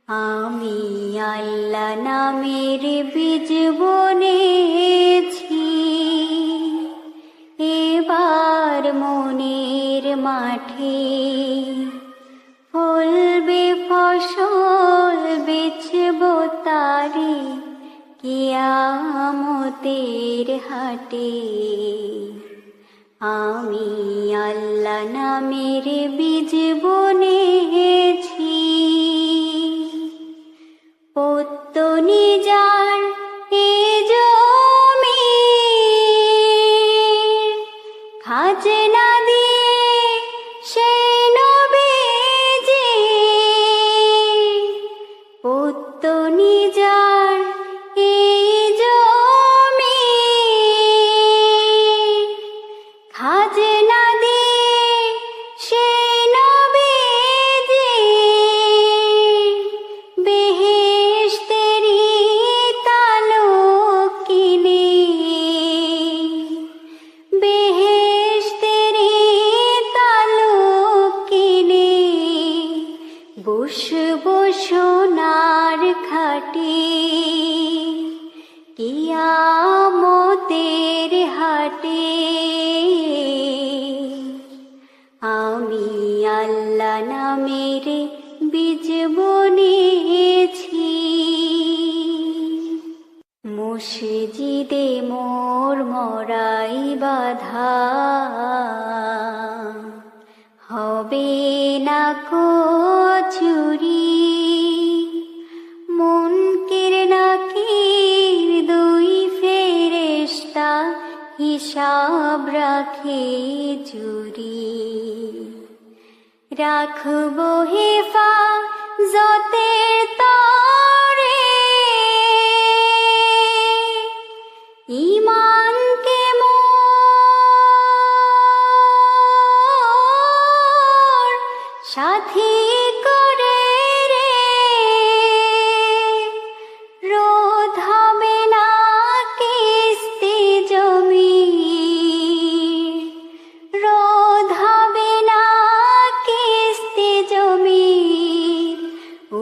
আমি আল্লাহ নামের বীজ বুনেছি, এবার মনের মাঠে ফলবে ফসল, বেচব তারে কিয়ামতের হাটে। আমি আল্লাহ নামের বীজ বুনেছি, পত্তনি যার এ জমি, খাজনা দিয়ে সেই নবীজি, পত্তনি যার এই জমি, খাজনা দিয়ে সেই নবীজি, বেহেশতেরি তালুক কিনে, বেহেশতেরি তালুক কিনে, বসবো সোনার খাটে কিয়ামতের হাটে। আমি আল্লাহ নামের বীজ বুনেছি, মসজিদে মোর মরাই বাধা, হবে না কো চুরি, মুনকির নাকির দুই ফেরেশতা হিসাব রাখে জুরি, রাখবো হেফাজতের তরে ঈমানকে মোর সাথী করে রে, রোধ হবে না কিস্তি জমি, রোধ হবে না কিস্তি জমি,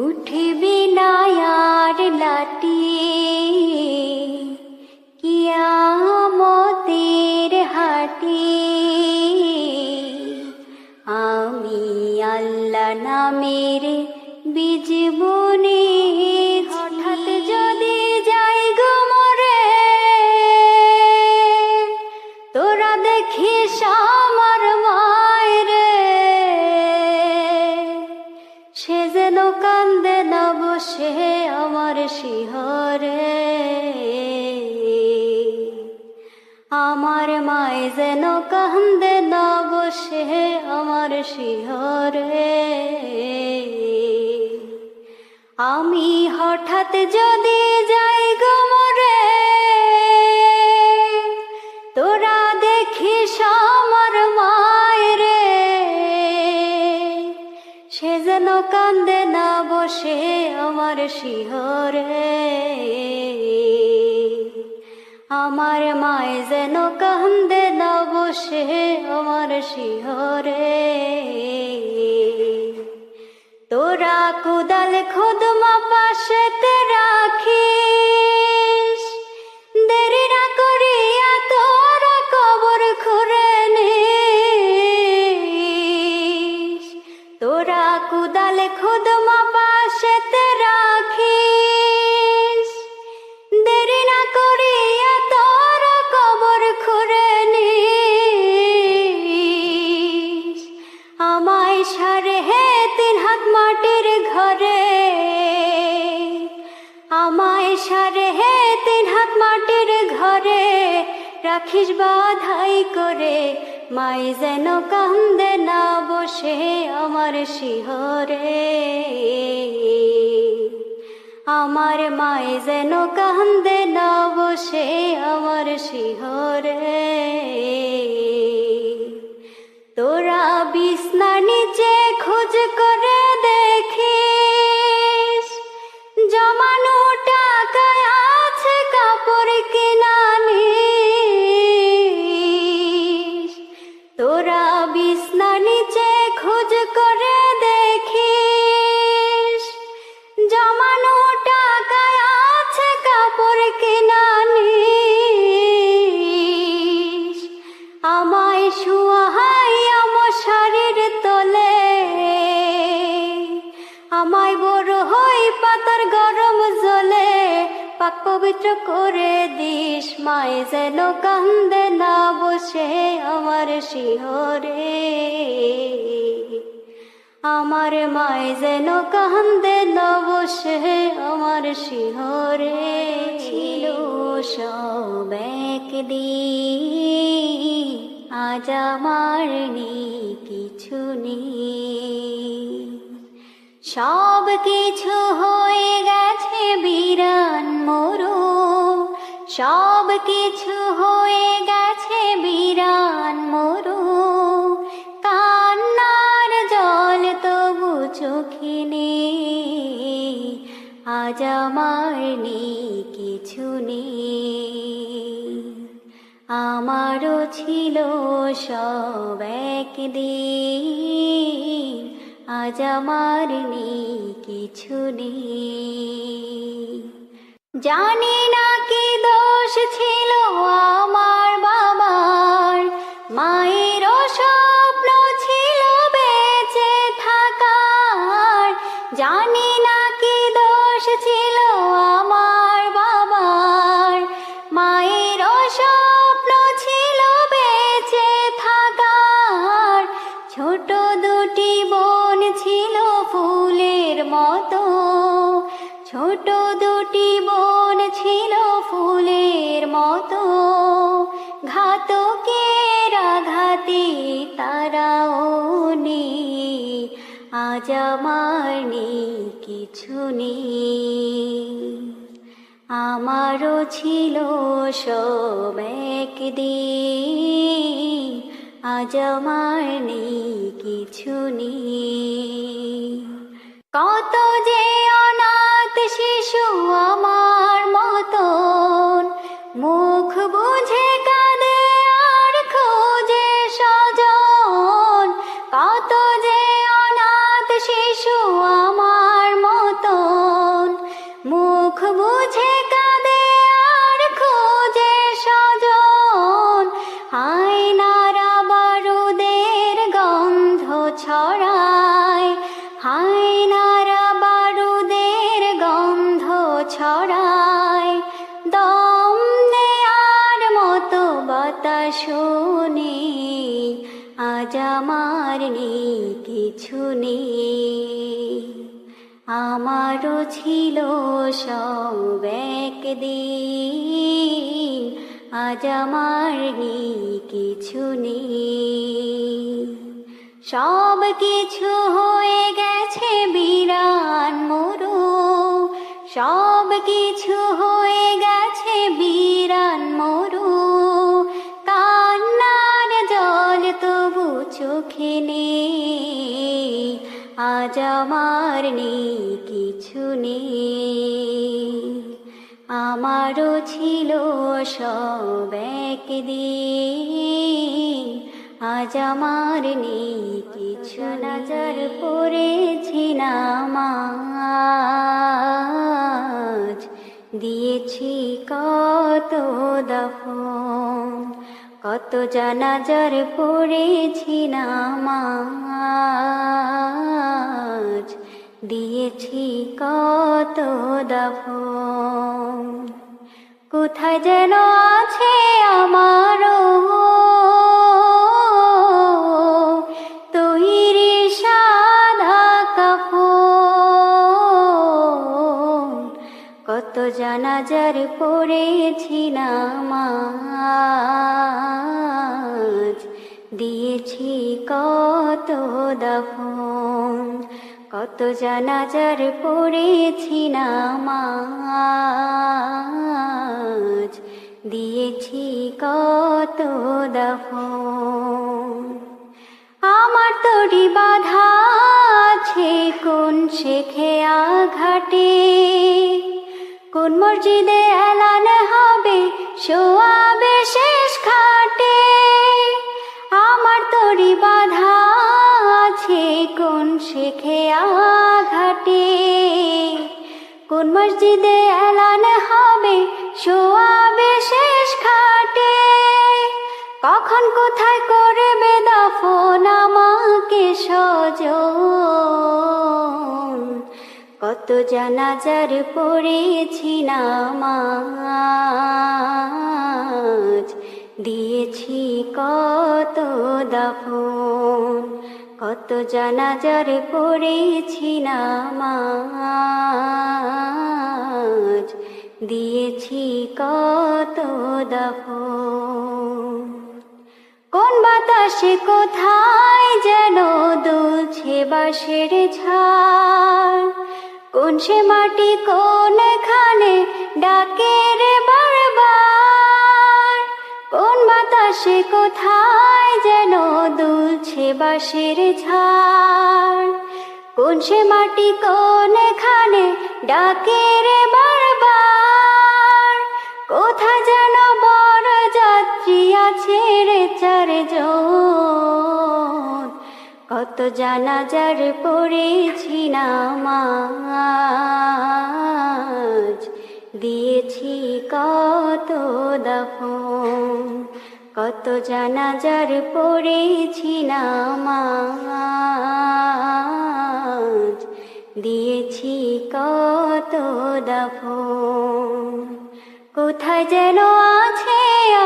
উঠবে না আর লাটি কিয়ামতের হাটে। আমি আল্লাহ নামের বীজ বুনেছি, হঠাৎ যদি যাই গো মরে, তোরা দেখিস আমার মায়ের, সে যেন কান্দে না বসে আমার শিহরে, আমার মায় যেন কান্দে না বসে আমার শিহরে। আমি হঠাৎ যদি যাই গো মরে, তোরা দেখিস আমার মায়ের, সে যেন কান্দে না বসে আমার শিহরে, আমার মায় যেন কান্দে না বসে আমার শিহরে। তোরা কোদাল খুদমা পাশেতে রাখিস, দেরি না করিয়া তোরা কবর খুঁড়ে নিস, তোরা কোদাল খুদমা পাশেতে রাখিস, দেরি না করিয়া তোরা কবর খুঁড়ে নিস, আমায় সারে হে 3 হাত মাটির ঘরে, আমায় সারে হে 3 হাত মাটির ঘরে, রাখিস বাধাই করে, মাই যেন কান্দে না বসে আমার শিহরে, আমার মাই যেন কান্দে না বসে আমার শিহরে। তোরা বিছনা নিচে খোঁজ করে দেখিস, জমানো টাকায় আছে কাপড় কিনা নিস, তোরা বিছনা নিচে খোঁজ করে দেখিস, আমায় বড় হই পাতার গরম জলে পাক পবিত্র করে দিস, মায়ে যেন কান্দে না বসে আমার শিহরে। আমার মায়ে যেন কান্দে না বসে আমার শিহরে। ছিল সব একদিন, আজ আমার নেই কিছু নেই। সব কিছু হয়ে গেছে বিরান মরু, সব কিছু হয়ে গেছে বিরান মরু। কান্নার জল তবু চোখে নেই, আজ আমার নেই কিছু নেই। আমারও ছিল সব একদিন, আজ আমার নেই কিছু নেই। জানি না কি দোষ ছিল আমার বাবার, মায়েরও স্বপ্ন ছিল বেঁচে থাকার। জানি না কি দোষ ছিল আমার বাবার, মায়েরও স্বপ্ন ছিল বেঁচে থাকার। ছোট দুটি বোন ছিল ফুলের মতো, ছোট দুটি বোন ছিল ফুলের মতো। ঘাতকের আঘাতে তারাও নেই, আজ আমার নেই কিছু নেই। আমারও ছিল সব একদিন, আজ আমার নেই কিছু নেই। কত যে অনাথ শিশু আমার মতন, মুখ বুঝে কাঁদে আর খোঁজে স্বজন। কত যে অনাথ শিশু আমার মতন, মুখ বুঝে কাঁদে আর খোঁজে স্বজন। আয়নারা বারুদের গন্ধ ছড়ায়, আয়নারা বারুদের গন্ধ ছড়ায়। দম নেয়ার মতো বাতাস নেই, আজ আমার নেই কিছু নেই। আমারও ছিল সব একদিন, আজ আমার নেই কিছু নেই। সব কিছু হয়ে গেছে বিরান মরু, সব কিছু হয়ে গেছে বিরান মরু। কান্নার জল তবু চোখে নেই, আজ আমার নেই কিছু নেই। আমারও ছিল সব একদিন, আজ আমার নেই কিছু। নজর পড়েছি নামাজ, দিয়েছি কত দফন। কত জানাজার পড়েছি নামাজ, দিয়েছি কত দফন। কোথায় যেন আছে আমারও তৈরি সাদা কাফন। কত জানাজার পড়েছি নামাজ, দিয়েছি কত দফন। কত জানাজার পড়েছি নামাজ, দিয়েছি কত দফন। আমার তরি বাধা আছে কোন শেখে আঘাটে, কোন মসজিদে এলান হবে শোয়াবে শেষ খাটে। আমার তরি বাধা আছে কোন শেখে আঘাটে, কোন মসজিদে এলান হবে শোয়াবে শেষ খাটে। কখন কোথায় করবে দাফন আমাকে স্বজন, কত জানাজার পড়েছি নামাজ, দিয়েছি কত দাফন। কত জানাজার পড়েছি নামাজ, দিয়েছি কত দাফন। কোন বাতাসে কোথায় যেন দুলছে বাঁশের ঝাড়, কোন সে মাটি কোনখানে ডাকে রে বারবার। কোন বাতাসে কোথায় যেন দুলছে বাঁশের ঝাড়, কোন সে মাটি কোনখানে ডাকে রে বারবার। কোথায় যেন বড় যাত্রী আছে রে চারজন, কত জানাজার পড়েছি নামাজ, দিয়েছি কত দাফন। কত জানাজার পড়েছি নামাজ, দিয়েছি কত দাফন। কোথায় যেন আছে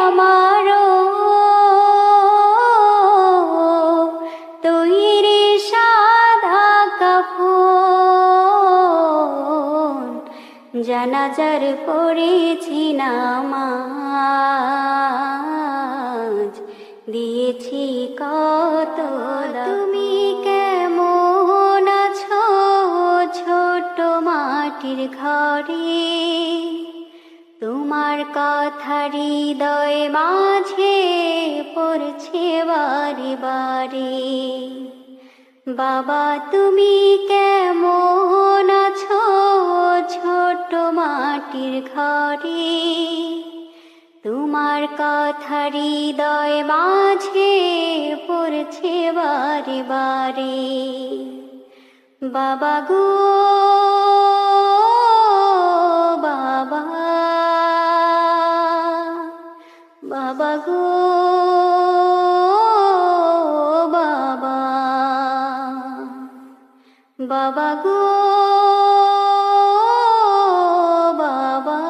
আমারও তৈরি সাদা কাফন, জানাজার পড়েছি নামাজ, দিয়েছি কত দাফন। তুমি কেমন আছো ছোট মাটির ঘরে, তোমার কথা হৃদয় মাঝে পড়ছে বারে বারে। বাবা তুমি কেমন আছো ছোট মাটির ঘরে, তোমার কথা হৃদয় মাঝে পড়ছে বারে বারে। বাবা গো বাবা, বাবা গো বাবা, বাবা গো বাবা,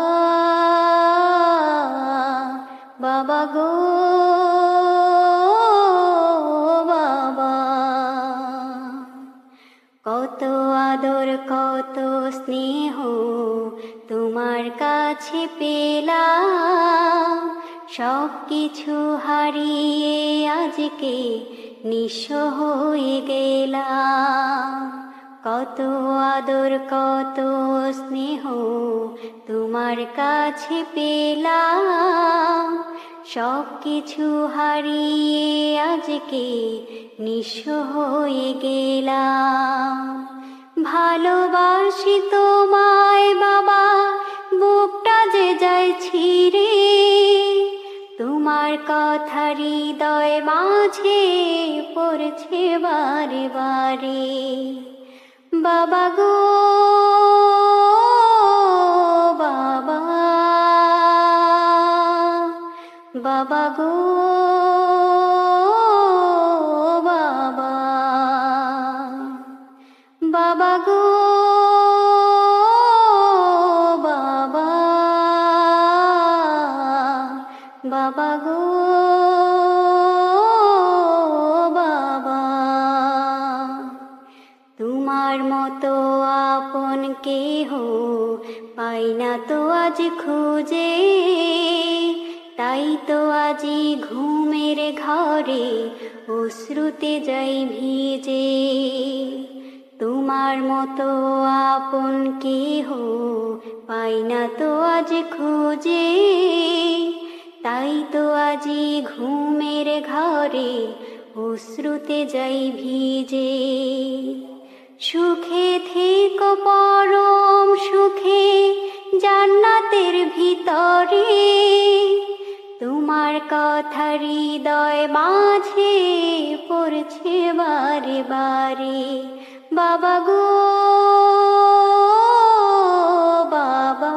বাবা গো বাবা। কত আদর কত স্নেহ তোমার কাছে পেলাম, সব কিছু হারিয়ে আজকে নিঃস্ব হয়ে গেলাম। কত আদর কত স্নেহ তোমার কাছে পেলাম, সব কিছু হারিয়ে আজকে নিঃস্ব হয়ে গেলাম। ভালোবাসি তোমায় বাবা, বুকটা যে যায় ছিঁড়ে, তোমার কথা হৃদয় মাঝে পড়ছে বারে বারে। বাবা গো বাবা, বাবা গো বাবা, বাবা গো বাবা, বাবা গো বাবা। তোমার মতো আপন কেহ পাই না তো আজ খুঁজে, তাই তো আজি ঘুমের ঘরে অশ্রুতে যাই ভিজে। তোমার মতো আপন কেহ পাই না তো আজ খুঁজে, তাই তো আজি ঘুমের ঘরে অশ্রুতে যাই ভিজে। সুখে থেকো পরম সুখে জান্নাতের ভিতরে, তোমার কথা হৃদয় মাঝে পড়ছে বারে বারে। বাবা গো বাবা,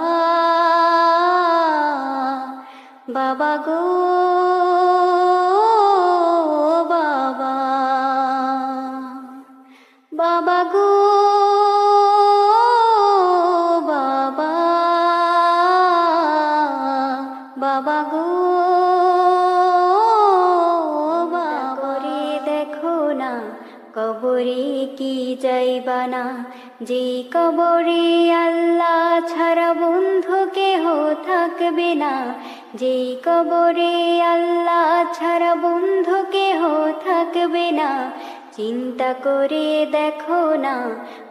বাবা গো বাবা, বাবা গো যেই কবরে আল্লাহ ছাড়া বন্ধু কেহ থাকবে না, যেই কবরে আল্লাহ ছাড়া বন্ধু কেহ থাকবে না। চিন্তা করে দেখো না,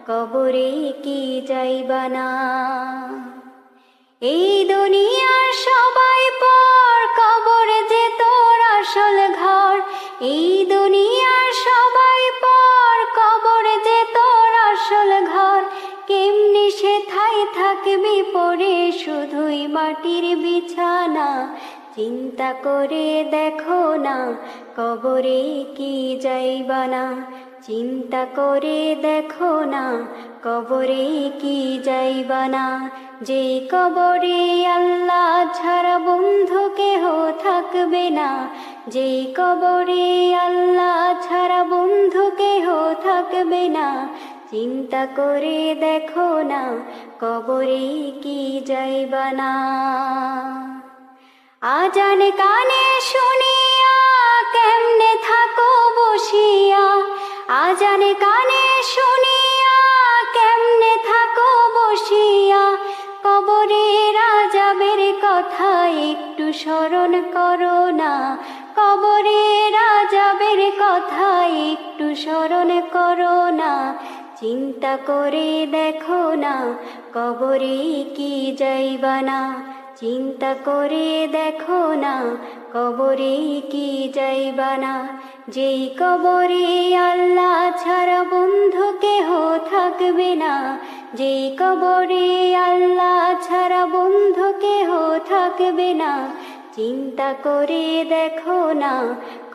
কবরে কি যাইবা না। এই দুনিয়ার সবাই পর, কবর যে তোর আসল ঘর। এই দুনিয়ার সবাই পর, কবর যে তোর আসল ঘর। কেমনি সেথায় থাকবি পড়ে শুধুই মাটির বিছানা। চিন্তা করে দেখো না, কবরে কি যাইবা না। চিন্তা করে দেখো না, কবরে কি যাইবা না। যেই কবরে আল্লাহ ছাড়া বন্ধু কেহ থাকবে না, যেই কবরে আল্লাহ ছাড়া বন্ধু কেহ থাকবে না। চিন্তা করে দেখো না, কবরে কি যাইবা না। আজান কানে শুনিয়া কেমনে থাকো বসিয়া। আজান কানে শুনিয়া কেমনে থাকো বসিয়া। কবরের আযাবের কথা একটু স্মরণ করো না। কবরের আযাবের কথা একটু স্মরণ করো না। চিন্তা করে দেখো না, কবরে কি যাইবা না। চিন্তা করে দেখো না, কবরে কি যাইবা না। যেই কবরে আল্লাহ ছাড়া বন্ধু কেহ থাকবে না, যেই কবরে আল্লাহ ছাড়া বন্ধু কেহ থাকবে না। চিন্তা করে দেখো না,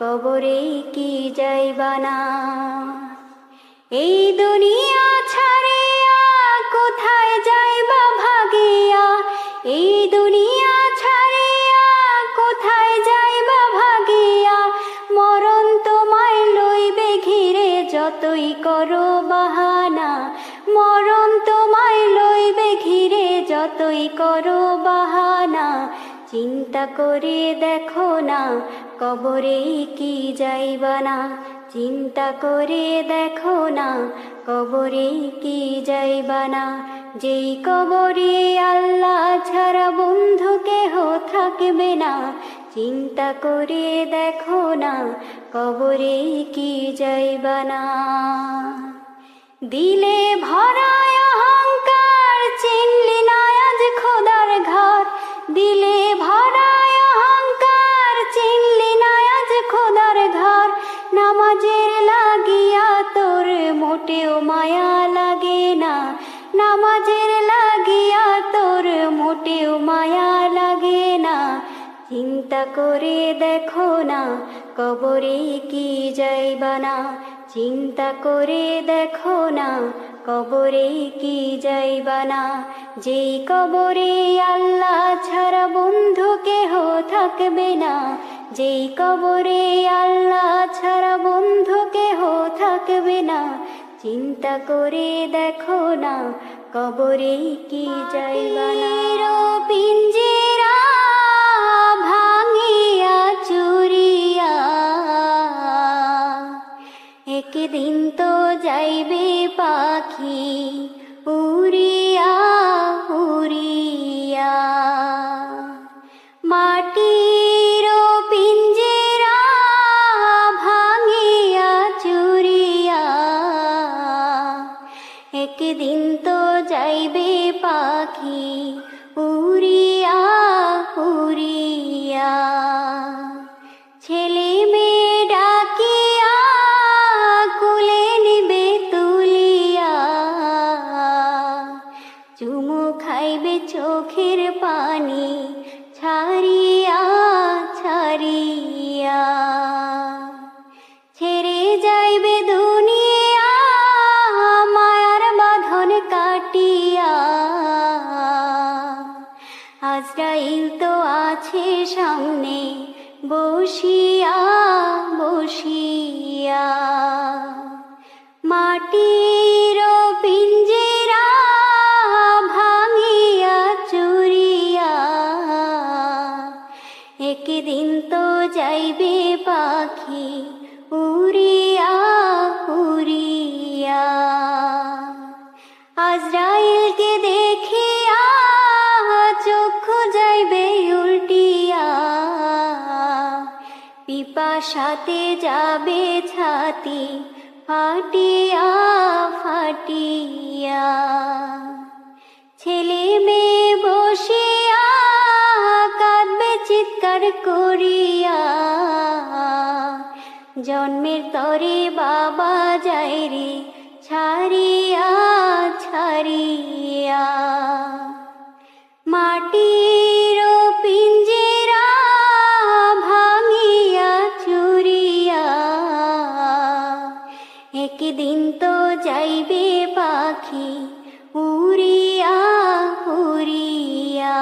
কবরে কি যাইবা না। এই দুনিয়া ছাড়িয়া কোথায় যাইবা ভাগিয়া। এই দুনিয়া ছাড়িয়া কোথায় যাইবা ভাগিয়া। মরণ তোমায় লইবে ঘিরে যতই করো বাহানা। মরণ তোমায় লইবে ঘিরে যতই করো বাহানা। চিন্তা করে দেখো না, কবরে কি যাইবা না। চিন্তা করে দেখো না, কবরে কি যাইবা না। যেই কবরে আল্লাহ ছাড়া বন্ধু কেহ থাকবে না। চিন্তা করে দেখো না, কবরে কি যাইবা না। দিলে ভরায় অহংকার, চিনলি না আজ খোদার ঘর। দিলে ভরায় অহংকার, চিনলি না আজ খোদার ঘর। নামাজের লাগিয়া তোর মোটেও মায়া লাগে না। নামাজের লাগিয়া তোর মোটেও মায়া লাগে না। চিন্তা করে দেখো না, কবরে কি যাইবা না। চিন্তা করে দেখো না, কবরে কি যাইবা না। যেই কবরে আল্লাহ ছাড়া বন্ধু কেহ থাকবে না। যেই কবরে আল্লাহ ছাড়া বন্ধু কেহ থাকবে না। চিন্তা করে দেখো না, কবরে কি যাইবা না। পিঞ্জিরা ভাঙিয়া চুরিয়া, একদিন তো যাইবে পাখি উড়িয়া উড়িয়া। মাটির পিঞ্জিরা ভাঙিয়া চুরিয়া, একদিন তো যাইবে পাখি উড়িয়া উড়িয়া। ছেলে মেয়ে ডাকিয়া কুলে নিবে তুলিয়া, চুমু খাইবে চোখের পানি ছাড়িয়া ছাড়িয়া। ছেড়ে যাইবে দুনিয়া মায়ার বাঁধন কাটিয়া। আজরাইল তো আছে সামনে বসিয়া বসিয়া। মাটির পিঞ্জিরা ভাঙিয়া চুরিয়া, একদিন তো যাইবে পাখি উড়িয়া উড়িয়া। আজরাইলকে দেখিয়া চক্ষু যাইবে উল্টিয়া, পিপাসাতে যাবে ছাতি ফাটিয়া ফাটিয়া। ছেলে মেয়ে বসিয়া কাঁদবে চিৎকার করিয়া, জন্মের তরে বাবা যায় রে ছাড়িয়া ছাড়িয়া। মাটির পিঞ্জেরা ভাঙিয়া চুরিয়া, একদিন তো যাইবে পাখি উড়িয়া উড়িয়া।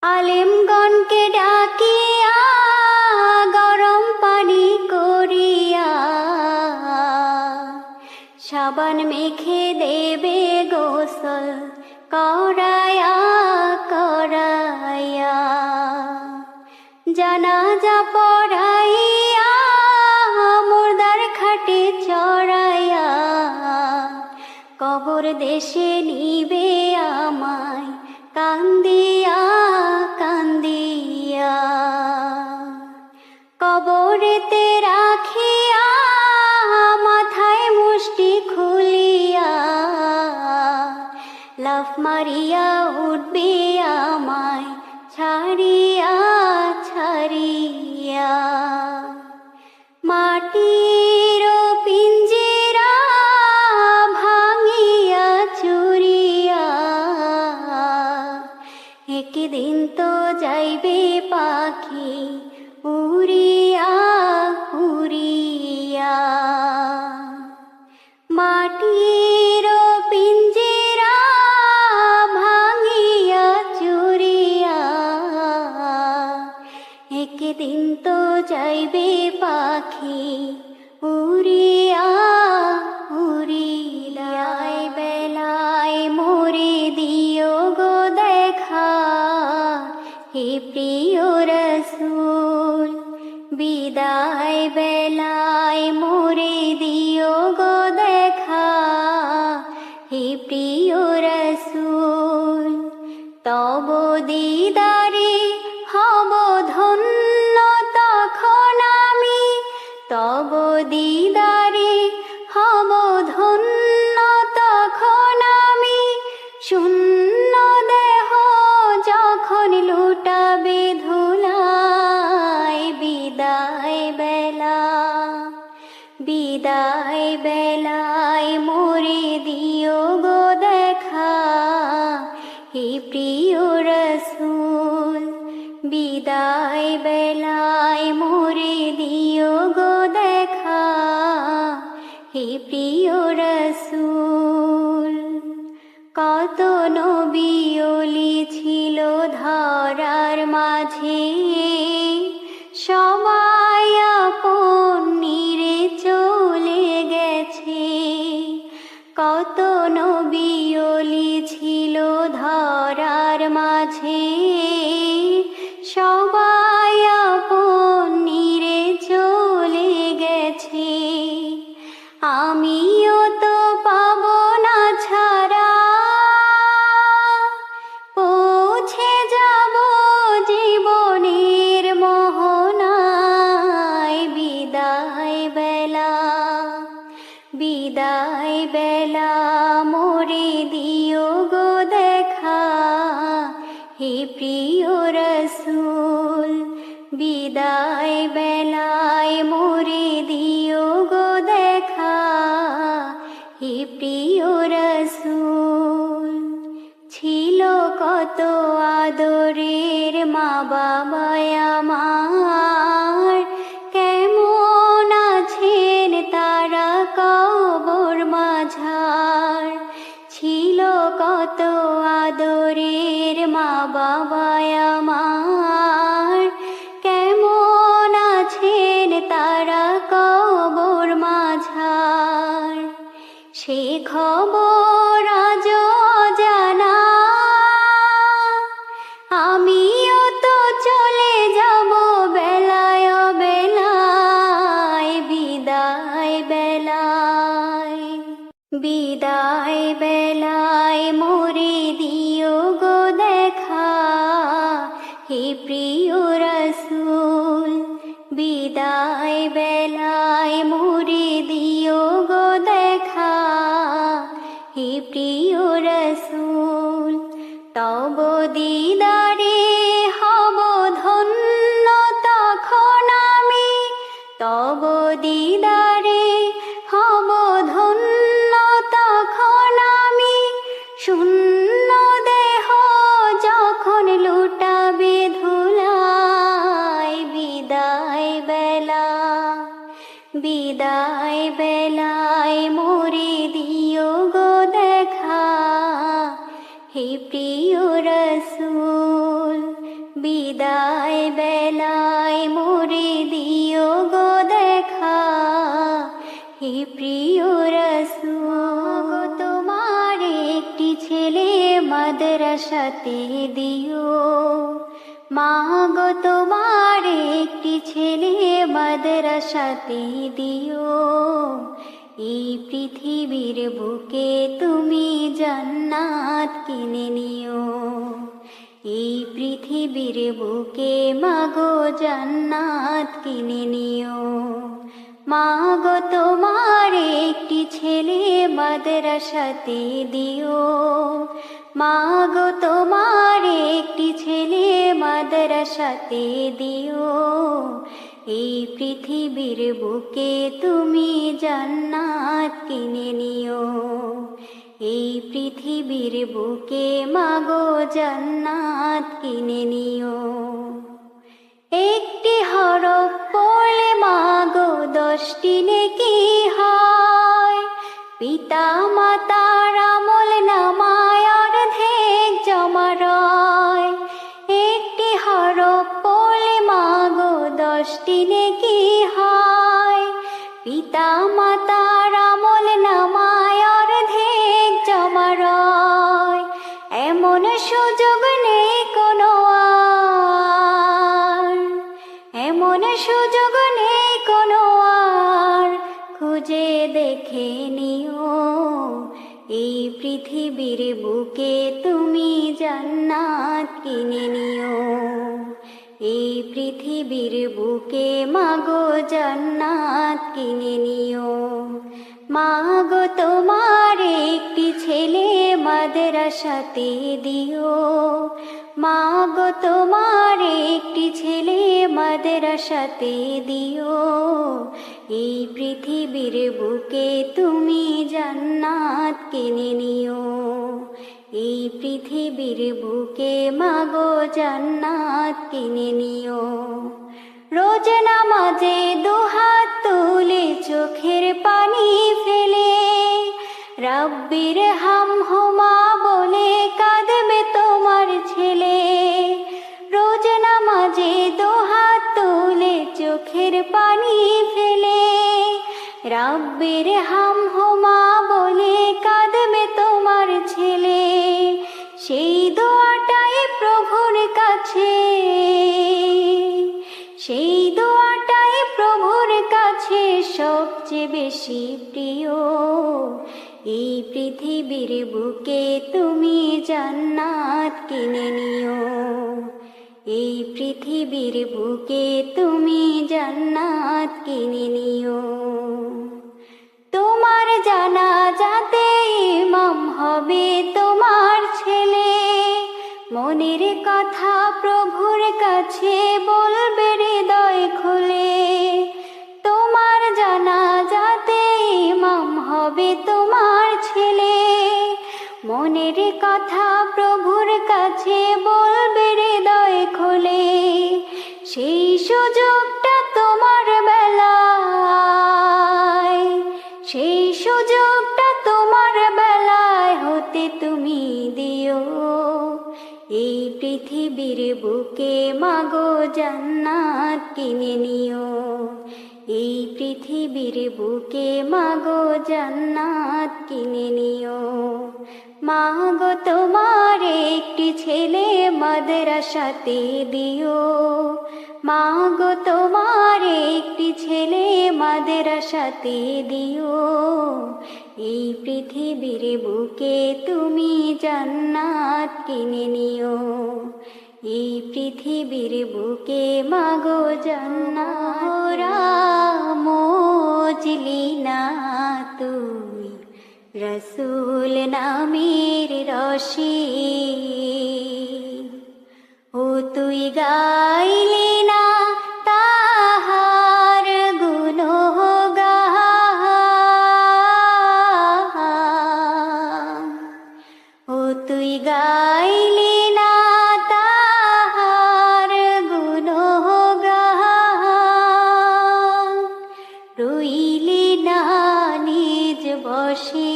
আলেমগণকে ডাকিয়া গরম পানি করিয়া, সাবান মেখে দেবে গোসল করায়া করায়া। জানাজা পড়াইয়া মুর্দার খাটে চড়াইয়া, কবর দেশে নিবে আমায় কান্দিয়া কান্দিয়া। কবরেতে রাখিয়া মাথায় মুষ্টি খুলিয়া, লাফ মারিয়া উঠবে আমায় ছাড়িয়া ছাড়িয়া। মাটির পিঞ্জেরা ভাঙিয়া চুরিয়া, একদিন তো যাইবে পাখি উড়িয়া উড়িয়া। মাটির পিঞ্জেরা ভাঙিয়া চুরিয়া, একদিন তো যাইবে পাখি উড়িয়া উড়িয়া। বেলায় মোরে দিও গো দেখা, হে প্রিয় রসূল। বিদায় বেলায় মোরে দিও গো দেখা, হে প্রিয় রসূল। তব দিদারে হব ধন্য তখন আমি, তব দিদারে হব ধন্য তখন আমি। শূন্য দেহ যখন লুটাবে ধুলায়, বিদায় বেলা বিদায় বেলায় মোরে দিও গো দেখা, হে প্রিয় রসূল। বিদায় বেলায় মোরে দিও গো দেখা, হে প্রিয় রসূল। কত নবী ওলি ছিল ধরার মাঝে, সবাই আপন নিরে চলে গেছে। কত নবী ওলি ছিল ধরার মাঝে, সবাই আপন নিরে চলে গেছে। আমিও তো পাব না ছাড়া, পৌঁছে যাব জীবনের মোহনায়। বিদায় বেলা বিদায় বেলা মোরে দিও গো দেখা, হে প্রিয় রসূল। বিদায় বেলায় মোরে দিও গো দেখা, হে প্রিয় রসূল। ছিল কত আদরের মা বাবা আমার, কেমন আছেন তারা কবর মাঝার। ছিল কত আদরের মা বাবা আমার, কেমন আছেন তারা কবর মাঝার। সে খবর আজও অজানা, আমিও তো চলে যাব বেলায় বেলায়। বিদায় বেলায় বিদায় বেলা বেলায় মোরে দিও গো দেখা, হে প্রিয় রাসূল। বিদায় বেলায় মোরে দিও গো দেখা, হে প্রিয় রাসূল। তব দিদারে হব ধন্য তখন আমি, তব দিদারে হব ধন্য তখন আমি। শূন্য দেহ যখন লুটাবে ধুলায়, বিদায় বেলা, বিদায় বেলায় মোরে দিও গো দেখা, হে প্রিয় রাসূল। বিদায় বেলায় মোরে দিও গো দেখা, হে প্রিয় রাসূল। তোমার একটি ছেলে মাদ্রাসাতে দিও, মা গো তোমার একটি ছেলে মাদ্রাসাতে দিও। এই পৃথিবীর বুকে তুমি জান্নাত কিনে নিও, এই পৃথিবীর বুকে মাগো জান্নাত কিনে নিও। মা গো তোমার একটি ছেলে মাদ্রাসাতে দিও, মা গো তোমার একটি ছেলে মাদ্রাসাতে দিও। এই পৃথিবীর বুকে তুমি জান্নাত কিনে নিও, এই পৃথিবীর বুকে মাগো জান্নাত কিনে নিও। একটি হরফ পড়লে মাগো 10টি নেকি হয়, পিতা মাতার আমল নামায় অর্ধেক জমা রয়। একটি হরফ পড়লে মাগো 10টি নেকি হয়, পিতা মাতার আমল নামায় অর্ধেক জমা রয়। এমন সুযোগ নেই কোনো আর, এমন সুযোগ নেই কোনো আর, খুঁজে দেখে নিও। এই পৃথিবীর বুকে তুমি জান্নাত কিনে নিও, এই পৃথিবীর বুকে মাগো জান্নাত কিনে নিও। মাগো তোমার একটি ছেলে মাদ্রাসাতে দিও, মাগো তোমার একটি ছেলে মাদ্রাসাতে দিও। এই পৃথিবীর বুকে তুমি জান্নাত কিনে নিও, এই পৃথিবীর বুকে মাগো জান্নাত কিনে নিও। রোজ নামাজে দুহাত তুলে চোখের পানি ফেলে, রাব্বির হামহুমা বলে কাঁদবে তোমার ছেলে। রোজ নামাজে দুহাত তুলে চোখের পানি ফেলে, রাব্বির হামহুমা বলে কাঁদবে তোমার ছেলে। সেই দোয়াটাই প্রভুর কাছে, সেই দোয়াটাই প্রভুর কাছে সবচেয়ে বেশি প্রিয়। এই পৃথিবীর বুকে তুমি জান্নাত কিনে নিও, এই পৃথিবীর বুকে তুমি জান্নাত কিনে নিও। তোমার জানাজাতে ইমাম হবে তোমার ছেলে, মনের কথা প্রভুর কাছে বলবে হৃদয় খুলে। তোমার জানাজাতে ইমাম হবে তোমার ছেলে, মনের কথা প্রভুর কাছে বলবে হৃদয় খুলে। সেই সুযোগটা তোমার বেলায়, সেই সুযোগটা তোমার বেলায় হতে তুমি দিও। এই পৃথিবীর বুকে মাগো জান্নাত কিনে নিও, এই পৃথিবীর বুকে মাগো জান্নাত কিনে নিও। মাগো তোমার একটি ছেলে মাদ্রাসাতে দিও, মাগো তোমার একটি ছেলে মাদ্রাসাতে দিও। এই পৃথিবীর বুকে তুমি জান্নাত কিনে নিও, এই পৃথিবীর বুকে মাগো জান্নাত মজলি না তুই রসুল নামের রশি, ও তুই গাইলি না তাহার গুণগান, ও তুই গাইলি না তাহার গুণগান, রইলি না নিজ বশে,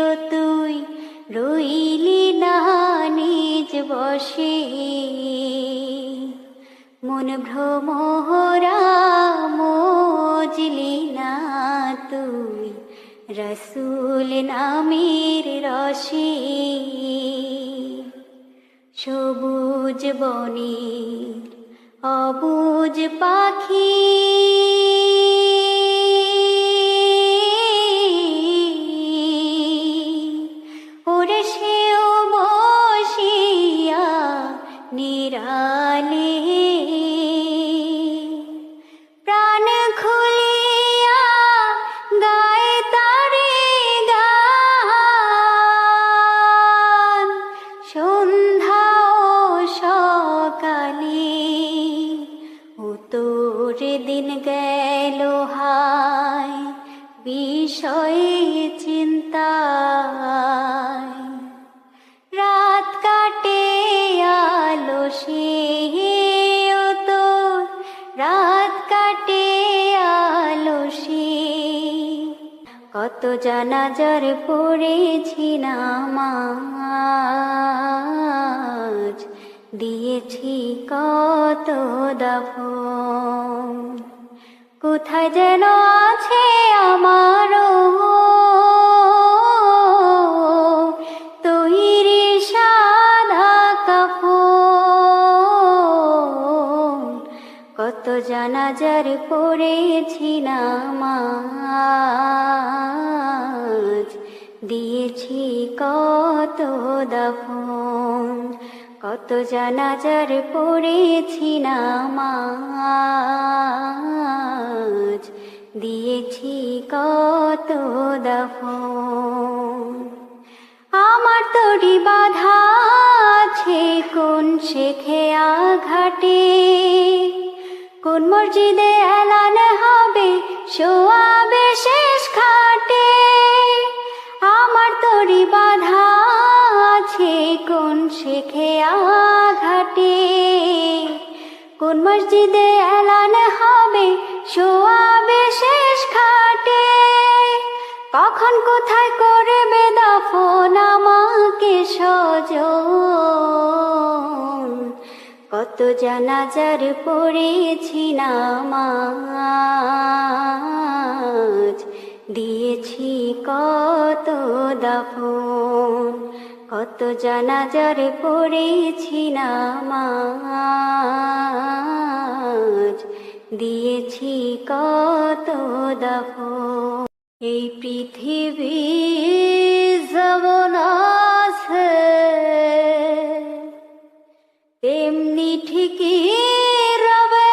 ও তুই রইলি না নিজ বশে, মন ভ্রমরা মজলি না তুই রসুল নামের রশি, সবুজ বনের অবুজ পাখি ওরে সেও বসিয়া নিরালে, প্রাণ খুলিয়া গায় তারে গান, সন্ধ্যা ও সকালে, ও তোর দিন গেল হায় বিষয়ে চিন্তায়, রাত কাটে আলসে, ও তোর রাত কাটে আলসে, কত জানাজার পড়েছি নামাজ, দিয়েছি কত দাফন, কোথায় যেন আছে আমারও তৈরি সাদা কাফন, কত জানাজার পড়েছি নামাজ, দিয়েছি কত দাফন, কত জানাজার পড়েছি নামাজ, দিয়েছি কত দাফন। আমার তরি বাধা আছে কোন শেখে আঘাটে, কোন মসজিদে এলান হবে শোয়াবে শেষ খাটে, আমার তরি বাধা আছে কোন শেখে আঘাটে, কোন মসজিদে এলান হবে শোয়াবে শেষ খাটে, কখন কোথায় করবে দাফন আমাকে স্বজন, কত জানাজার পড়েছি নামাজ, দিয়েছি কত দাফন, কত জানাজার পড়েছি নামাজ, দিয়েছি কত দাফন। এই পৃথিবী যেমন আছে তেমনি ঠিকই রবে,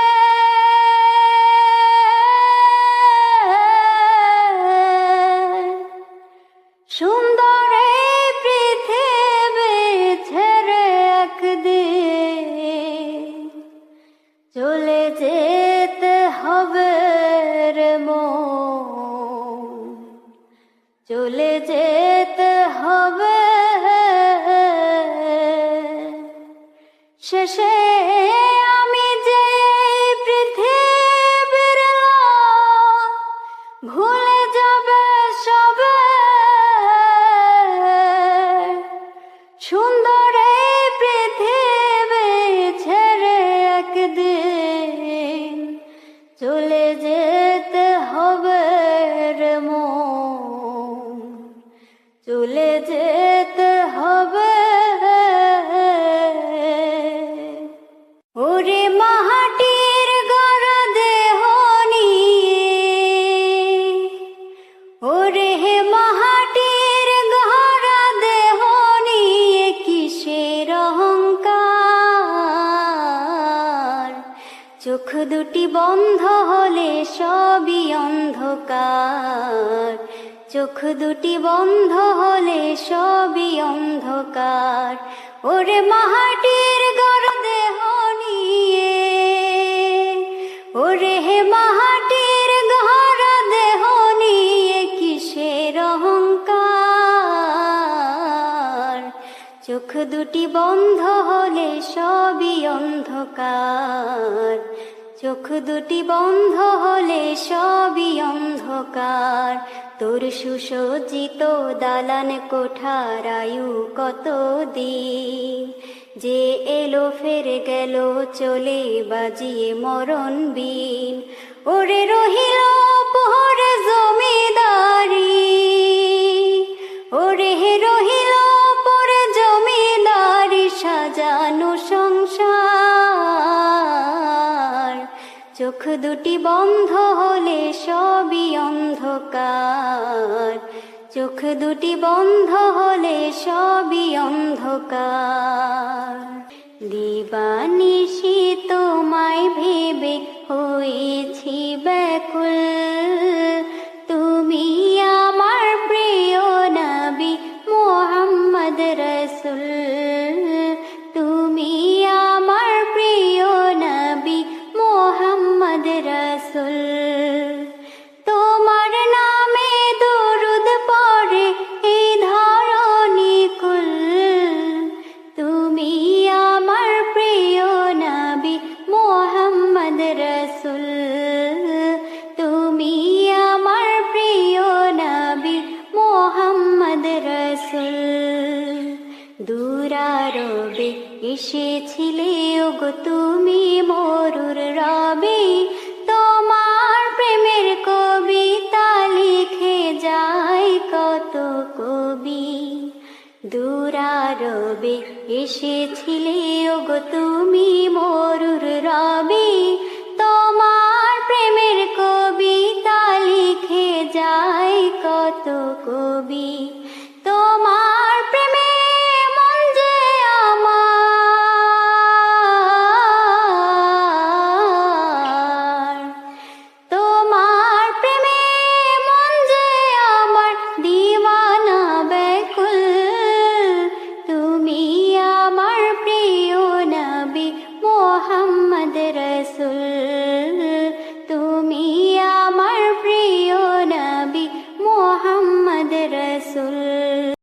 সুন্দর এই পৃথিবী ছেড়ে একদিন চলে যেতে হবে রে মন, চলে যেতে হবে, শেষে আমি যে পৃথিবীর লোক ভুলে যাবে সবে, সুন্দর এই পৃথিবী ছেড়ে একদিন চলে যেতে হবে রে মন, চলে যেতে হবে। ওরে মাটির গড়া দেহ নিয়ে, ওরে চোখ দুটি বন্ধ হলে সবই অন্ধকার, চোখ দুটি বন্ধ হলে সবই অন্ধকার। ওরে মাটির গড় দেহ নিয়ে, ওরে হে মাটির গড় দেহ নিয়ে কিসের অহংকার। চোখ দুটি বন্ধ হলে সবই অন্ধকার, চোখ দুটি বন্ধ হলে সবই অন্ধকার। তোর সুসজ্জিত দালান কোঠার আয়ু কত দিন, যে এলো ফের গেল চলে বাজিয়ে মরণ বিন। ওরে রহিল পরে জমিদারি, ওরে হে রহিল পরে জমিদারি সাজানো সংসার। চোখ দুটি বন্ধ হলে সবই অন্ধকার, চোখ দুটি বন্ধ হলে সবই অন্ধকার। দিবানিশি তোমায় ভেবে হয়েছি ব্যাকুল, তুমি আমার প্রিয় নবী মুহাম্মদ রাসূল, তুমি আমার প্রিয় নবী মুহাম্মদ রাসূল। তোমার নামে দরুদ পড়ে এই ধরণী কুল, তুমি আমার প্রিয় নবী মুহাম্মদ রাসূল, তুমি আমার প্রিয় নবী মুহাম্মদ রাসূল। দূরারবে এসেছিলে ওগো তুমি মরুর রবে, তোমার প্রেমের কবিতা লিখে যায় কত কবি। দূরারবে এসেছিলে ওগো তুমি মরুর রবে,